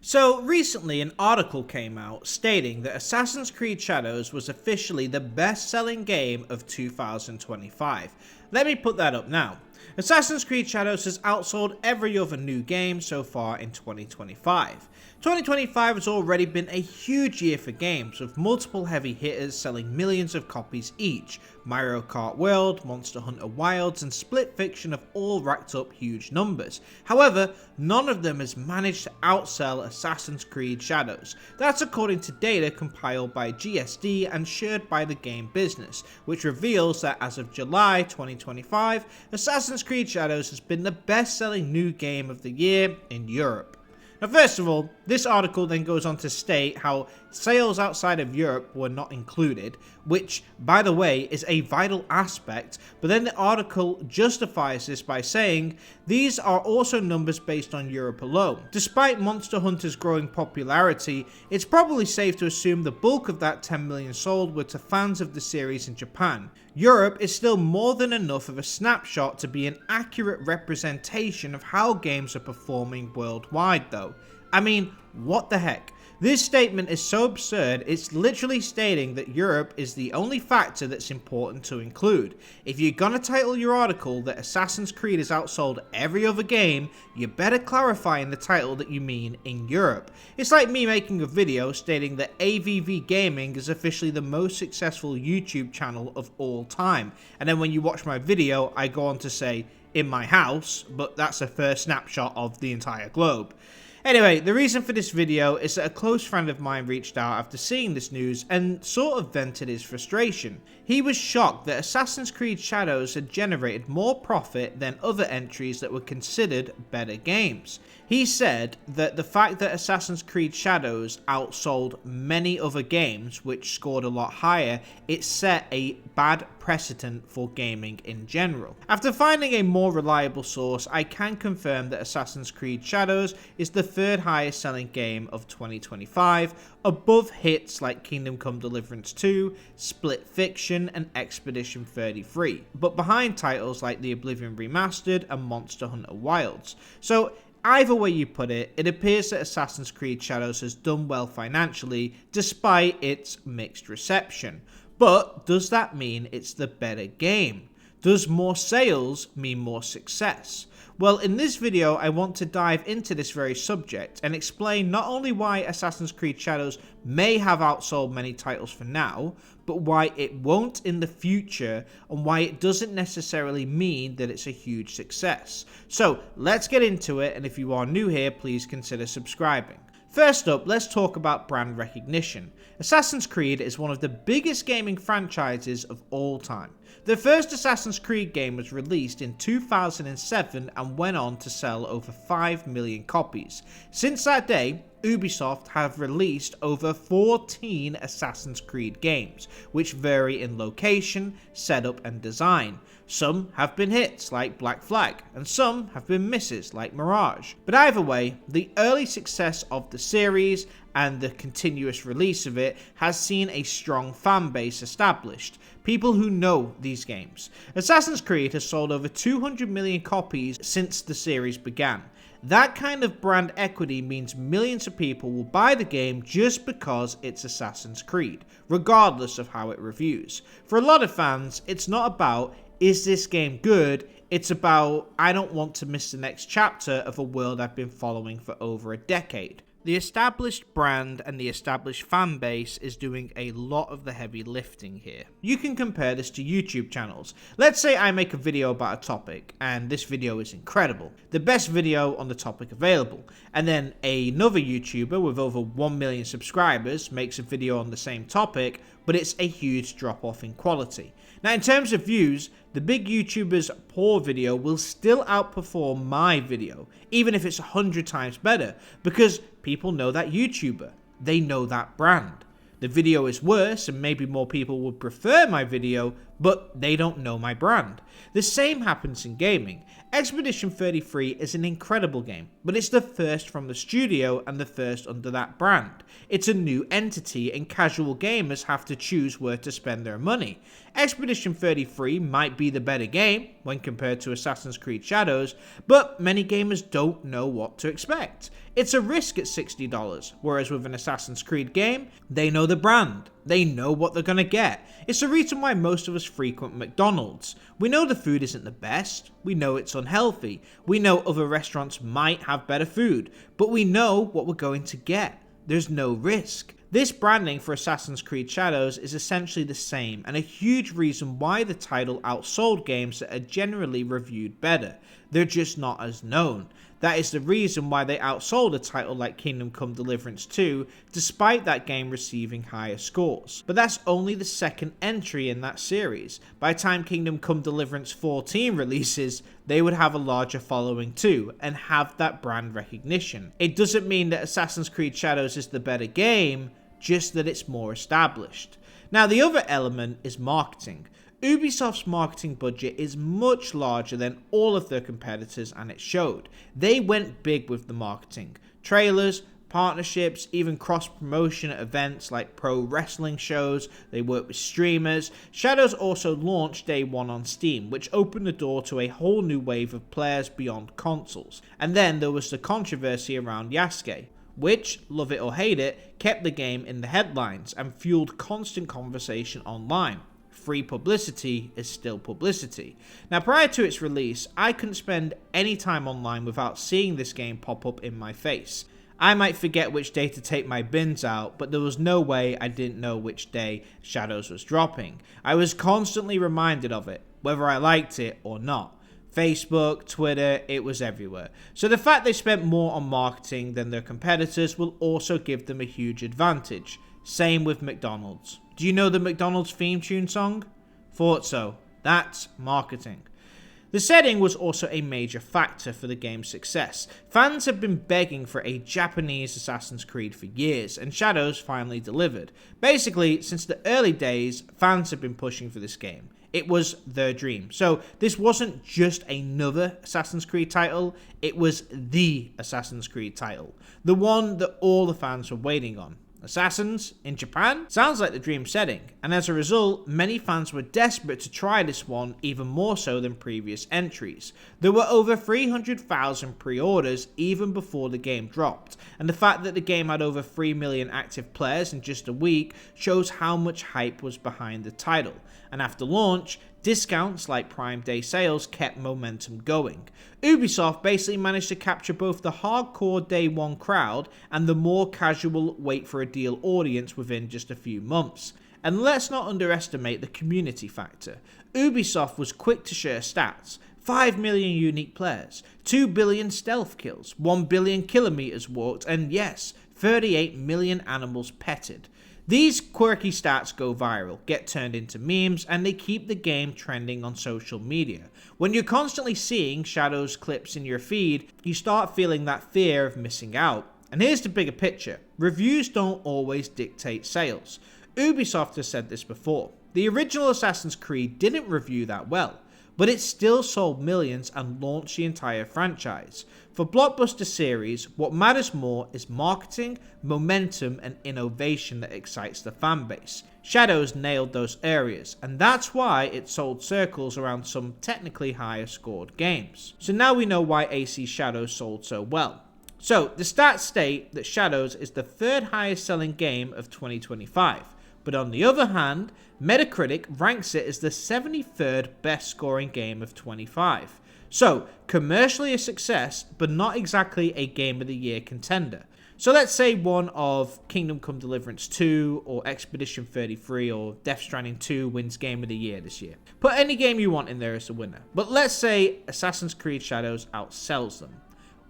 So recently an article came out stating that Assassin's Creed Shadows was officially the best-selling game of 2025. Let me put that up now. Assassin's Creed Shadows has outsold every other new game so far in 2025. 2025 has already been a huge year for games, with multiple heavy hitters selling millions of copies each. Mario Kart World, Monster Hunter Wilds and Split Fiction have all racked up huge numbers. However, none of them has managed to outsell Assassin's Creed Shadows. That's according to data compiled by GSD and shared by the game business, which reveals that as of July 2025, Assassin's Creed Shadows has been the best-selling new game of the year in Europe. Now, first of all, this article then goes on to state how sales outside of Europe were not included, which, by the way, is a vital aspect, but then the article justifies this by saying these are also numbers based on Europe alone. Despite Monster Hunter's growing popularity, it's probably safe to assume the bulk of that 10 million sold were to fans of the series in Japan. Europe is still more than enough of a snapshot to be an accurate representation of how games are performing worldwide though. I mean, what the heck? This statement is so absurd, it's literally stating that Europe is the only factor that's important to include. If you're gonna title your article that Assassin's Creed has outsold every other game, you better clarify in the title that you mean in Europe. It's like me making a video stating that AVV Gaming is officially the most successful YouTube channel of all time, and then when you watch my video, I go on to say, in my house, but that's a first snapshot of the entire globe. Anyway, the reason for this video is that a close friend of mine reached out after seeing this news and sort of vented his frustration. He was shocked that Assassin's Creed Shadows had generated more profit than other entries that were considered better games. He said that the fact that Assassin's Creed Shadows outsold many other games which scored a lot higher, it set a bad precedent for gaming in general. After finding a more reliable source, I can confirm that Assassin's Creed Shadows is the third highest selling game of 2025, above hits like Kingdom Come Deliverance 2, Split Fiction and Expedition 33, but behind titles like the Oblivion Remastered and Monster Hunter Wilds. So either way you put it, it appears that Assassin's Creed Shadows has done well financially despite its mixed reception. But does that mean it's the better game? Does more sales mean more success? Well, in this video I want to dive into this very subject and explain not only why Assassin's Creed Shadows may have outsold many titles for now, but why it won't in the future and why it doesn't necessarily mean that it's a huge success. So let's get into it, and if you are new here, please consider subscribing. First up, let's talk about brand recognition. Assassin's Creed is one of the biggest gaming franchises of all time. The first Assassin's Creed game was released in 2007 and went on to sell over 5 million copies. Since that day, Ubisoft have released over 14 Assassin's Creed games, which vary in location, setup and design. Some have been hits like Black Flag, and some have been misses like Mirage. But either way, the early success of the series and the continuous release of it has seen a strong fan base established, people who know these games. Assassin's Creed has sold over 200 million copies since the series began. That kind of brand equity means millions of people will buy the game just because it's Assassin's Creed, regardless of how it reviews. For a lot of fans, it's not about, is this game good? It's about, I don't want to miss the next chapter of a world I've been following for over a decade. The established brand and the established fan base is doing a lot of the heavy lifting here. You can compare this to YouTube channels. Let's say I make a video about a topic, and this video is incredible, the best video on the topic available, and then another YouTuber with over 1 million subscribers makes a video on the same topic, but it's a huge drop off in quality. Now, in terms of views, the big YouTuber's poor video will still outperform my video, even if it's 100 times better, because people know that YouTuber, they know that brand. The video is worse and maybe more people would prefer my video, but they don't know my brand. The same happens in gaming. Expedition 33 is an incredible game, but it's the first from the studio and the first under that brand. It's a new entity and casual gamers have to choose where to spend their money. Expedition 33 might be the better game when compared to Assassin's Creed Shadows, but many gamers don't know what to expect. It's a risk at $60, whereas with an Assassin's Creed game, they know the brand. They know what they're gonna get. It's the reason why most of us frequent McDonald's. We know the food isn't the best, we know it's unhealthy, we know other restaurants might have better food, but we know what we're going to get. There's no risk. This branding for Assassin's Creed Shadows is essentially the same, and a huge reason why the title outsold games that are generally reviewed better. They're just not as known. That is the reason why they outsold a title like Kingdom Come Deliverance 2, despite that game receiving higher scores. But that's only the second entry in that series. By the time Kingdom Come Deliverance 14 releases, they would have a larger following too, and have that brand recognition. It doesn't mean that Assassin's Creed Shadows is the better game, just that it's more established. Now the other element is marketing. Ubisoft's marketing budget is much larger than all of their competitors, and it showed. They went big with the marketing. Trailers, partnerships, even cross-promotion at events like pro wrestling shows. They work with streamers. Shadows also launched day one on Steam, which opened the door to a whole new wave of players beyond consoles. And then there was the controversy around Yasuke, which, love it or hate it, kept the game in the headlines and fueled constant conversation online. Free publicity is still publicity. Now, prior to its release, I couldn't spend any time online without seeing this game pop up in my face. I might forget which day to take my bins out, but there was no way I didn't know which day Shadows was dropping. I was constantly reminded of it, whether I liked it or not. Facebook, Twitter, it was everywhere. So the fact they spent more on marketing than their competitors will also give them a huge advantage. Same with McDonald's. Do you know the McDonald's theme tune song? Thought so. That's marketing. The setting was also a major factor for the game's success. Fans have been begging for a Japanese Assassin's Creed for years, and Shadows finally delivered. Basically, since the early days, fans have been pushing for this game. It was their dream. So this wasn't just another Assassin's Creed title, it was the Assassin's Creed title. The one that all the fans were waiting on. Assassins in Japan? Sounds like the dream setting, and as a result, many fans were desperate to try this one even more so than previous entries. There were over 300,000 pre-orders even before the game dropped, and the fact that the game had over 3 million active players in just a week shows how much hype was behind the title. And after launch, discounts like Prime Day sales kept momentum going. Ubisoft basically managed to capture both the hardcore day one crowd and the more casual wait for a deal audience within just a few months. And let's not underestimate the community factor. Ubisoft was quick to share stats. 5 million unique players, 2 billion stealth kills, 1 billion kilometers walked, and yes, 38 million animals petted. These quirky stats go viral, get turned into memes, and they keep the game trending on social media. When you're constantly seeing Shadows clips in your feed, you start feeling that fear of missing out. And here's the bigger picture. Reviews don't always dictate sales. Ubisoft has said this before. The original Assassin's Creed didn't review that well, but it still sold millions and launched the entire franchise. For blockbuster series, what matters more is marketing, momentum, and innovation that excites the fanbase. Shadows nailed those areas, and that's why it sold circles around some technically higher scored games. So now we know why AC Shadows sold so well. So the stats state that Shadows is the third highest selling game of 2025. But on the other hand, Metacritic ranks it as the 73rd best scoring game of 25. So, commercially a success, but not exactly a Game of the Year contender. So let's say one of Kingdom Come Deliverance 2, or Expedition 33, or Death Stranding 2 wins Game of the Year this year. Put any game you want in there as a winner. But let's say Assassin's Creed Shadows outsells them.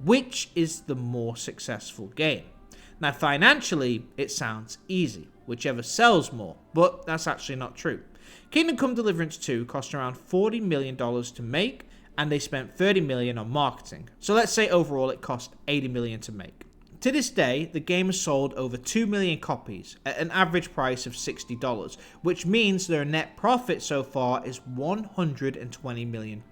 Which is the more successful game? Now financially, it sounds easy. Whichever sells more, but that's actually not true. Kingdom Come Deliverance 2 cost around $40 million to make, and they spent $30 million on marketing. So let's say overall it cost $80 million to make. To this day, the game has sold over 2 million copies at an average price of $60, which means their net profit so far is $120 million.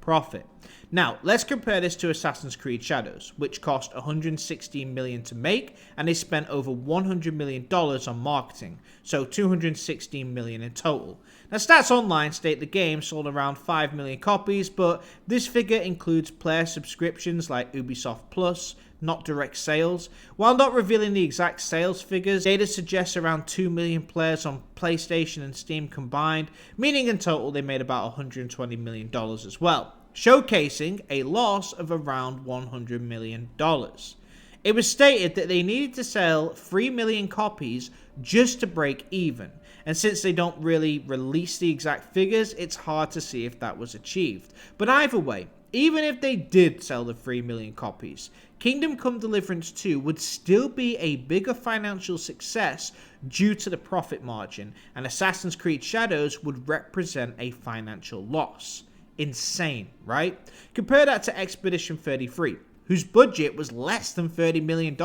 Profit. Now, let's compare this to Assassin's Creed Shadows, which cost $116 million to make, and they spent over $100 million on marketing, so $216 million in total. Now, Stats Online state the game sold around 5 million copies, but this figure includes player subscriptions like Ubisoft Plus, not direct sales. While not revealing the exact sales figures, data suggests around 2 million players on PlayStation and Steam combined, meaning in total they made about $120 million as well, showcasing a loss of around $100 million. It was stated that they needed to sell 3 million copies just to break even, and since they don't really release the exact figures, it's hard to see if that was achieved. But either way, even if they did sell the 3 million copies, Kingdom Come Deliverance 2 would still be a bigger financial success due to the profit margin, and Assassin's Creed Shadows would represent a financial loss. Insane, right? Compare that to Expedition 33, whose budget was less than $30 million.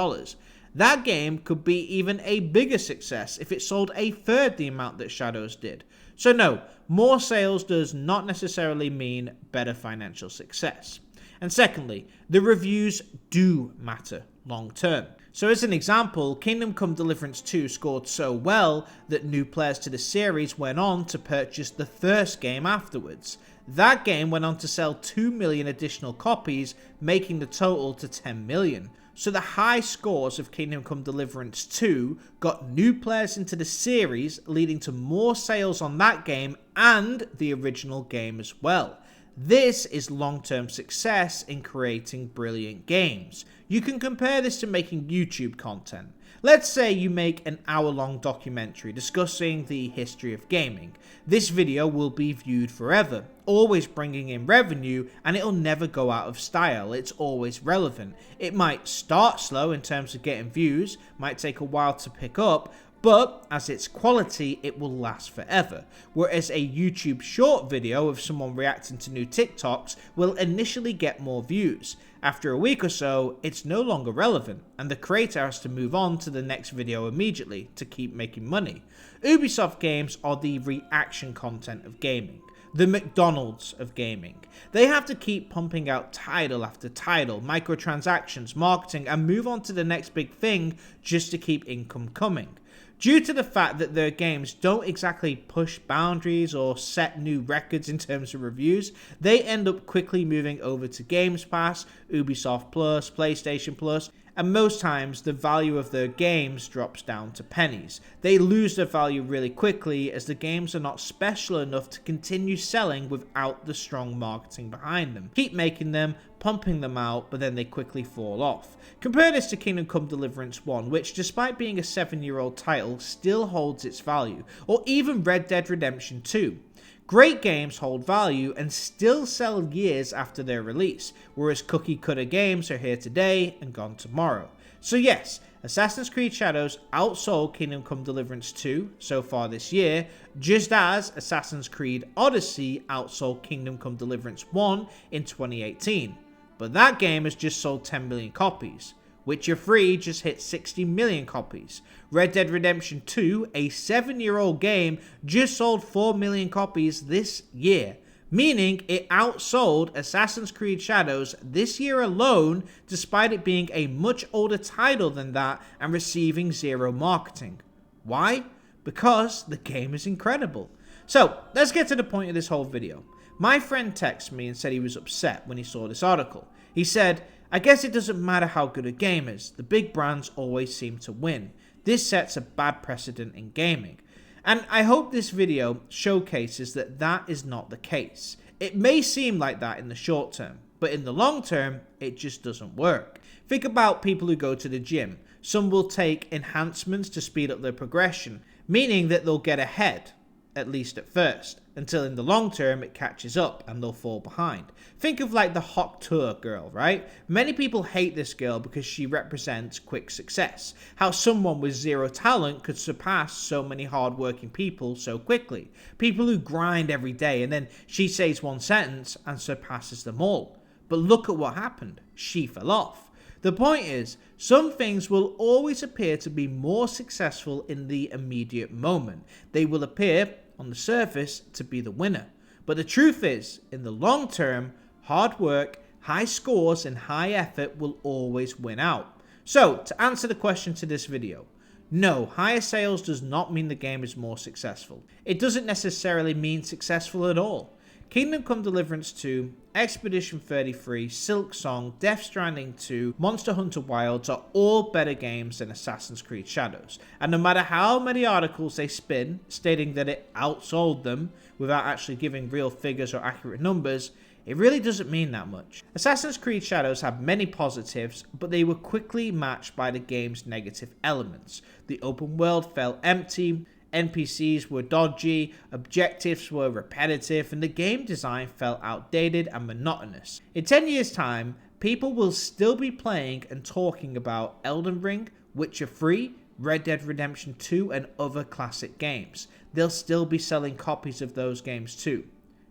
That game could be even a bigger success if it sold a third the amount that Shadows did. So no, more sales does not necessarily mean better financial success. And secondly, the reviews do matter long term. So as an example, Kingdom Come Deliverance 2 scored so well that new players to the series went on to purchase the first game afterwards. That game went on to sell 2 million additional copies, making the total to 10 million. So the high scores of Kingdom Come Deliverance 2 got new players into the series, leading to more sales on that game and the original game as well. This is long-term success in creating brilliant games. You can compare this to making YouTube content. Let's say you make an hour-long documentary discussing the history of gaming. This video will be viewed forever, always bringing in revenue, and it'll never go out of style. It's always relevant. It might start slow in terms of getting views, might take a while to pick up, but as its quality, it will last forever. Whereas a YouTube short video of someone reacting to new TikToks will initially get more views. After a week or so, it's no longer relevant, and the creator has to move on to the next video immediately to keep making money. Ubisoft games are the reaction content of gaming, the McDonald's of gaming. They have to keep pumping out title after title, microtransactions, marketing, and move on to the next big thing just to keep income coming. Due to the fact that their games don't exactly push boundaries or set new records in terms of reviews, they end up quickly moving over to Games Pass, Ubisoft Plus, PlayStation Plus, and most times the value of their games drops down to pennies. They lose their value really quickly as the games are not special enough to continue selling without the strong marketing behind them. Keep making them, pumping them out, but then they quickly fall off. Compare this to Kingdom Come Deliverance 1, which despite being a 7-year-old title still holds its value, or even Red Dead Redemption 2. Great games hold value and still sell years after their release, whereas cookie-cutter games are here today and gone tomorrow. So yes, Assassin's Creed Shadows outsold Kingdom Come Deliverance 2 so far this year, just as Assassin's Creed Odyssey outsold Kingdom Come Deliverance 1 in 2018. But that game has just sold 10 million copies. Witcher 3 just hit 60 million copies. Red Dead Redemption 2, a 7-year-old game, just sold 4 million copies this year, meaning it outsold Assassin's Creed Shadows this year alone, despite it being a much older title than that and receiving zero marketing. Why? Because the game is incredible. So, let's get to the point of this whole video. My friend texted me and said he was upset when he saw this article. He said, "I guess it doesn't matter how good a game is, the big brands always seem to win. This sets a bad precedent in gaming." And I hope this video showcases that that is not the case. It may seem like that in the short term, but in the long term, it just doesn't work. Think about people who go to the gym. Some will take enhancements to speed up their progression, meaning that they'll get ahead, at least at first, until in the long term it catches up and they'll fall behind. Think of like the Hawk Tour girl, right? Many people hate this girl because she represents quick success. How someone with zero talent could surpass so many hardworking people so quickly. People who grind every day, and then she says one sentence and surpasses them all. But look at what happened. She fell off. The point is, some things will always appear to be more successful in the immediate moment. They will appear, on the surface, to be the winner. But the truth is, in the long term, hard work, high scores, and high effort will always win out. So, to answer the question to this video, no, higher sales does not mean the game is more successful. It doesn't necessarily mean successful at all. Kingdom Come Deliverance 2, Expedition 33, Silk Song, Death Stranding 2, Monster Hunter Wilds are all better games than Assassin's Creed Shadows. And no matter how many articles they spin stating that it outsold them without actually giving real figures or accurate numbers, it really doesn't mean that much. Assassin's Creed Shadows had many positives, but they were quickly matched by the game's negative elements. The open world felt empty, NPCs were dodgy, objectives were repetitive, and the game design felt outdated and monotonous. In 10 years' time, people will still be playing and talking about Elden Ring, Witcher 3, Red Dead Redemption 2, and other classic games. They'll still be selling copies of those games too.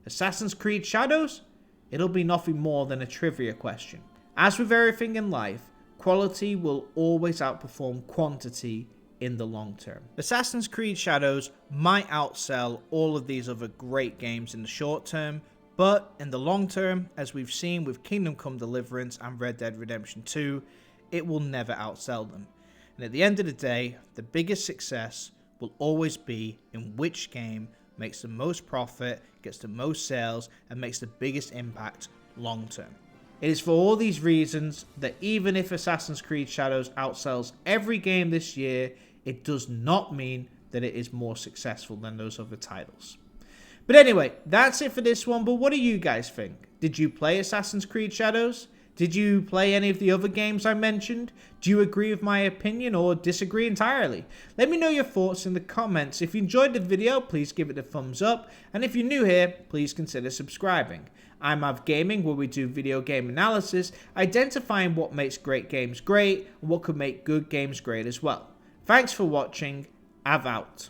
Assassin's Creed Shadows? It'll be nothing more than a trivia question. As with everything in life, quality will always outperform quantity in the long term. Assassin's Creed Shadows might outsell all of these other great games in the short term, but in the long term, as we've seen with Kingdom Come Deliverance and Red Dead Redemption 2, it will never outsell them. And at the end of the day, the biggest success will always be in which game makes the most profit, gets the most sales, and makes the biggest impact long term. It is for all these reasons that even if Assassin's Creed Shadows outsells every game this year, it does not mean that it is more successful than those other titles. But anyway, that's it for this one, but what do you guys think? Did you play Assassin's Creed Shadows? Did you play any of the other games I mentioned? Do you agree with my opinion or disagree entirely? Let me know your thoughts in the comments. If you enjoyed the video, please give it a thumbs up. And if you're new here, please consider subscribing. I'm Av Gaming, where we do video game analysis, identifying what makes great games great and what could make good games great as well. Thanks for watching. Av out.